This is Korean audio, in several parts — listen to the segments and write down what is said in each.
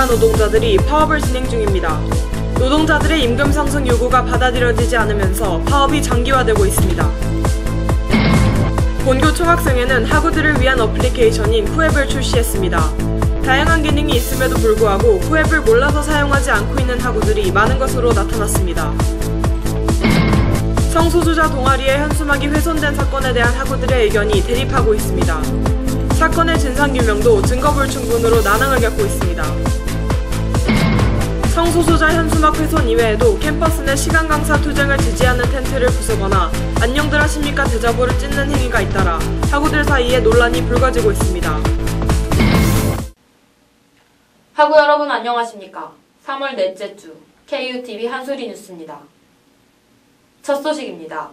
일반 노동자들이 파업을 진행 중입니다. 노동자들의 임금 상승 요구가 받아들여지지 않으면서 파업이 장기화되고 있습니다. 본교 총학생회는 학우들을 위한 어플리케이션인 쿠앱을 출시했습니다. 다양한 기능이 있음에도 불구하고 쿠앱을 몰라서 사용하지 않고 있는 학우들이 많은 것으로 나타났습니다. 성소수자 동아리의 현수막이 훼손된 사건에 대한 학우들의 의견이 대립하고 있습니다. 사건의 진상규명도 증거불충분으로 난항을 겪고 있습니다. 성소수자 현수막 훼손 이외에도 캠퍼스 내 시간 강사 투쟁을 지지하는 텐트를 부수거나 안녕들 하십니까 대자보를 찢는 행위가 잇따라 학우들 사이에 논란이 불거지고 있습니다. 학우 여러분 안녕하십니까? 3월 넷째 주 KUTV 한소리 뉴스입니다. 첫 소식입니다.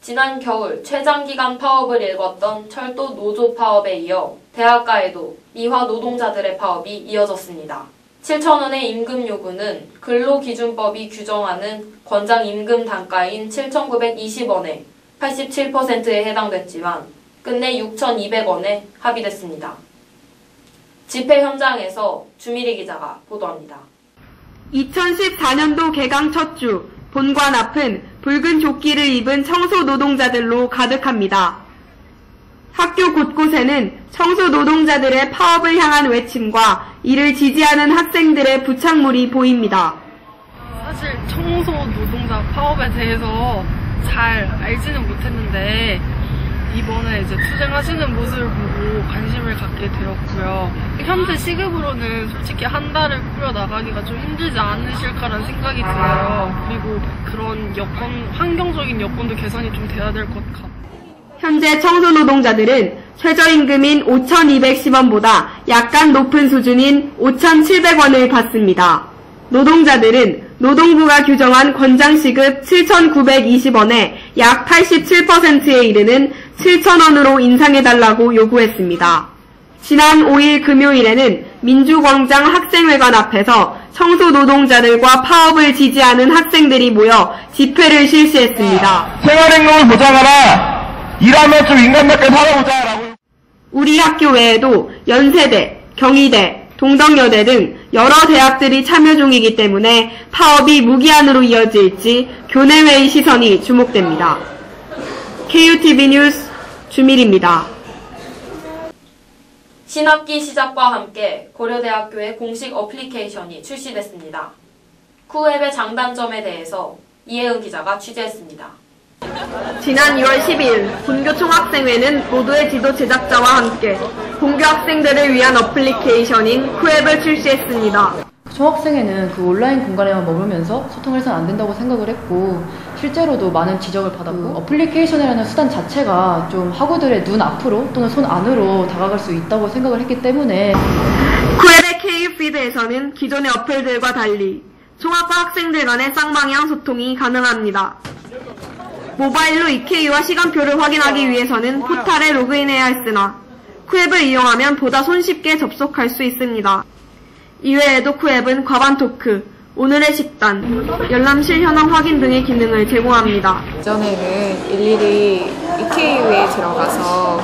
지난 겨울 최장기간 파업을 일궜던 철도 노조 파업에 이어 대학가에도 미화 노동자들의 파업이 이어졌습니다. 7,000원의 임금 요구는 근로기준법이 규정하는 권장 임금 단가인 7,920원의 87%에 해당됐지만 끝내 6,200원에 합의됐습니다. 집회 현장에서 주미리 기자가 보도합니다. 2014년도 개강 첫 주 본관 앞은 붉은 조끼를 입은 청소 노동자들로 가득합니다. 학교 곳곳에는 청소 노동자들의 파업을 향한 외침과 이를 지지하는 학생들의 부착물이 보입니다. 사실 청소 노동자 파업에 대해서 잘 알지는 못했는데 이번에 이제 투쟁하시는 모습을 보고 관심을 갖게 되었고요. 현재 시급으로는 솔직히 한 달을 꾸려나가기가 좀 힘들지 않으실까라는 생각이 들어요. 그리고 그런 환경적인 여건도 개선이 좀 돼야 될 것 같아요. 현재 청소 노동자들은 최저임금인 5,210원보다 약간 높은 수준인 5,700원을 받습니다. 노동자들은 노동부가 규정한 권장시급 7,920원에 약 87%에 이르는 7,000원으로 인상해달라고 요구했습니다. 지난 5일 금요일에는 민주광장 학생회관 앞에서 청소 노동자들과 파업을 지지하는 학생들이 모여 집회를 실시했습니다. 생활임금을 보장하라! 일하면 좀 인간답게 살아보자라고. 우리 학교 외에도 연세대, 경희대, 동덕여대 등 여러 대학들이 참여 중이기 때문에 파업이 무기한으로 이어질지 교내외의 시선이 주목됩니다. KUTV 뉴스 주밀입니다. 신학기 시작과 함께 고려대학교의 공식 어플리케이션이 출시됐습니다. 쿠앱의 장단점에 대해서 이혜은 기자가 취재했습니다. 지난 6월 10일 본교 총학생회는 모두의 지도 제작자와 함께 본교 학생들을 위한 어플리케이션인 쿠앱을 출시했습니다. 총학생회는 그 온라인 공간에만 머물면서 소통을 해서는 안 된다고 생각을 했고 실제로도 많은 지적을 받았고 어플리케이션이라는 수단 자체가 좀 학우들의 눈 앞으로 또는 손 안으로 다가갈 수 있다고 생각을 했기 때문에 쿠앱의 KU피드에서는 기존의 어플들과 달리 총학과 학생들 간의 쌍방향 소통이 가능합니다. 모바일로 EK와 시간표를 확인하기 위해서는 포탈에 로그인해야 했으나 쿠앱을 이용하면 보다 손쉽게 접속할 수 있습니다. 이외에도 쿠앱은 과반 토크, 오늘의 식단, 열람실 현황 확인 등의 기능을 제공합니다. 예전에는 일일이 EKU에 들어가서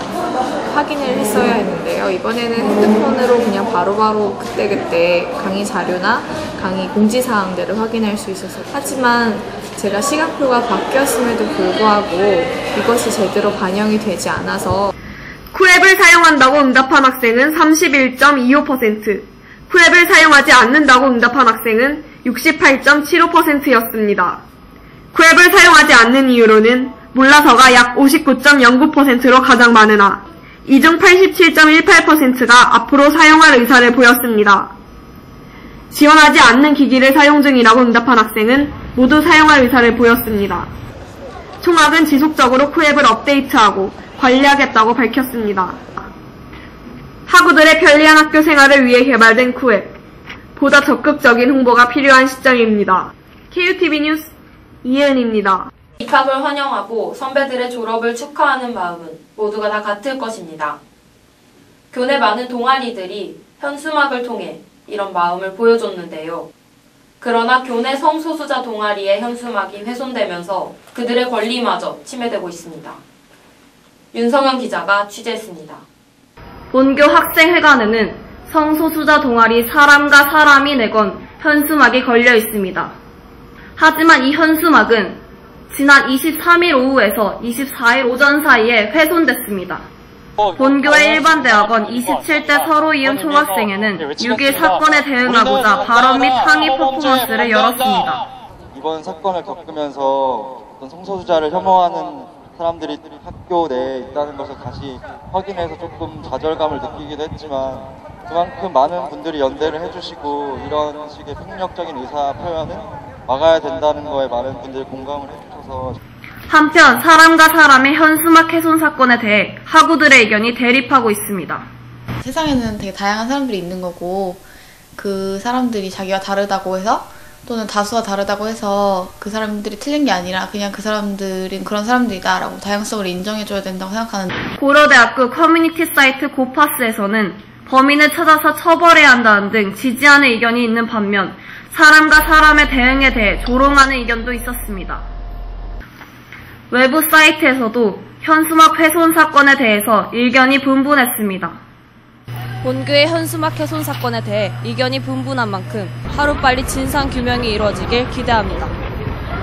확인을 했어야 했는데요. 이번에는 핸드폰으로 그냥 바로바로 그때그때 강의 자료나 강의 공지사항들을 확인할 수 있어서 하지만 제가 시간표가 바뀌었음에도 불구하고 이것이 제대로 반영이 되지 않아서 쿠앱을 사용한다고 응답한 학생은 31.25%, 쿠앱을 사용하지 않는다고 응답한 학생은 68.75%였습니다. 쿠앱을 사용하지 않는 이유로는 몰라서가 약 59.09%로 가장 많으나 이 중 87.18%가 앞으로 사용할 의사를 보였습니다. 지원하지 않는 기기를 사용 중이라고 응답한 학생은 모두 사용할 의사를 보였습니다. 총학은 지속적으로 쿠앱을 업데이트하고 관리하겠다고 밝혔습니다. 학우들의 편리한 학교 생활을 위해 개발된 쿠앱, 보다 적극적인 홍보가 필요한 시점입니다. KUTV 뉴스 이혜은입니다. 입학을 환영하고 선배들의 졸업을 축하하는 마음은 모두가 다 같을 것입니다. 교내 많은 동아리들이 현수막을 통해 이런 마음을 보여줬는데요. 그러나 교내 성소수자 동아리의 현수막이 훼손되면서 그들의 권리마저 침해되고 있습니다. 윤성현 기자가 취재했습니다. 본교 학생회관에는 성소수자 동아리 사람과 사람이 내건 현수막이 걸려 있습니다. 하지만 이 현수막은 지난 23일 오후에서 24일 오전 사이에 훼손됐습니다. 본교의 일반대학원 27대 서로이음 총학생회는 6일 사건에 대응하고자 발언 및 항의 퍼포먼스를 열었습니다. 이번 사건을 겪으면서 어떤 성소수자를 혐오하는 사람들이 학교 내에 있다는 것을 다시 확인해서 조금 좌절감을 느끼기도 했지만, 그만큼 많은 분들이 연대를 해주시고 이런 식의 폭력적인 의사 표현은 막아야 된다는 거에 많은 분들이 공감을 해주셔서. 한편 사람과 사람의 현수막 훼손 사건에 대해 학우들의 의견이 대립하고 있습니다. 세상에는 되게 다양한 사람들이 있는 거고, 그 사람들이 자기와 다르다고 해서 또는 다수와 다르다고 해서 그 사람들이 틀린 게 아니라 그냥 그 사람들은 그런 사람들이다 라고 다양성을 인정해줘야 된다고 생각하는데, 고려대학교 커뮤니티 사이트 고파스에서는 범인을 찾아서 처벌해야 한다는 등 지지하는 의견이 있는 반면 사람과 사람의 대응에 대해 조롱하는 의견도 있었습니다. 외부 사이트에서도 현수막 훼손 사건에 대해서 의견이 분분했습니다. 본교의 현수막 훼손 사건에 대해 의견이 분분한 만큼 하루빨리 진상규명이 이루어지길 기대합니다.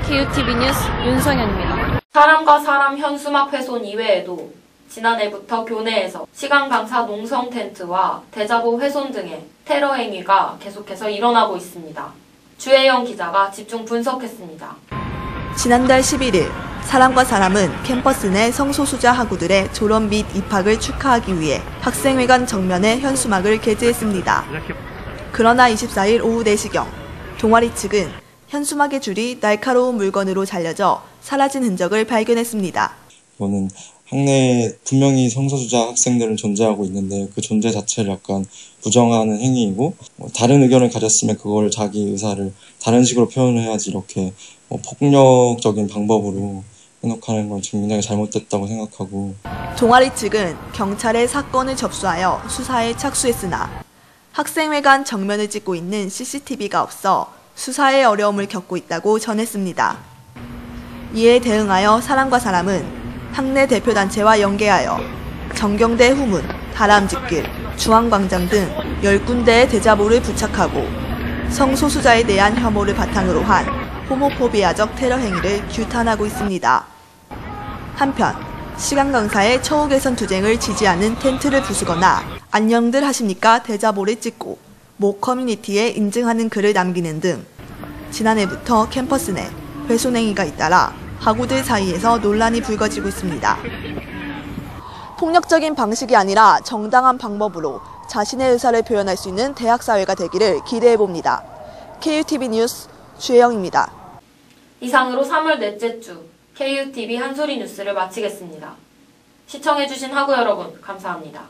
KUTV 뉴스 윤성현입니다. 사람과 사람 현수막 훼손 이외에도 지난해부터 교내에서 시간 강사 농성 텐트와 대자보 훼손 등의 테러 행위가 계속해서 일어나고 있습니다. 주혜영 기자가 집중 분석했습니다. 지난달 11일 사람과 사람은 캠퍼스 내 성소수자 학우들의 졸업 및 입학을 축하하기 위해 학생회관 정면에 현수막을 게재했습니다. 그러나 24일 오후 4시경 동아리 측은 현수막의 줄이 날카로운 물건으로 잘려져 사라진 흔적을 발견했습니다. 저는 학내에 분명히 성소수자 학생들은 존재하고 있는데 그 존재 자체를 약간 부정하는 행위이고, 다른 의견을 가졌으면 그걸 자기 의사를 다른 식으로 표현을 해야지 이렇게 폭력적인 방법으로 해놓고 건 굉장히 잘못됐다고 생각하고. 동아리 측은 경찰에 사건을 접수하여 수사에 착수했으나 학생회관 정면을 찍고 있는 CCTV가 없어 수사에 어려움을 겪고 있다고 전했습니다. 이에 대응하여 사람과 사람은 학내 대표단체와 연계하여 정경대 후문, 다람쥐길, 중앙광장 등 10군데의 대자보를 부착하고 성소수자에 대한 혐오를 바탕으로 한 호모포비아적 테러 행위를 규탄하고 있습니다. 한편 시간 강사의 처우 개선 투쟁을 지지하는 텐트를 부수거나 안녕들 하십니까 대자보를 찍고 모 커뮤니티에 인증하는 글을 남기는 등 지난해부터 캠퍼스 내 훼손 행위가 잇따라 학우들 사이에서 논란이 불거지고 있습니다. 폭력적인 방식이 아니라 정당한 방법으로 자신의 의사를 표현할 수 있는 대학 사회가 되기를 기대해봅니다. KUTV 뉴스 주혜영입니다. 이상으로 3월 넷째 주 KUTV 한소리 뉴스를 마치겠습니다. 시청해주신 학우 여러분 감사합니다.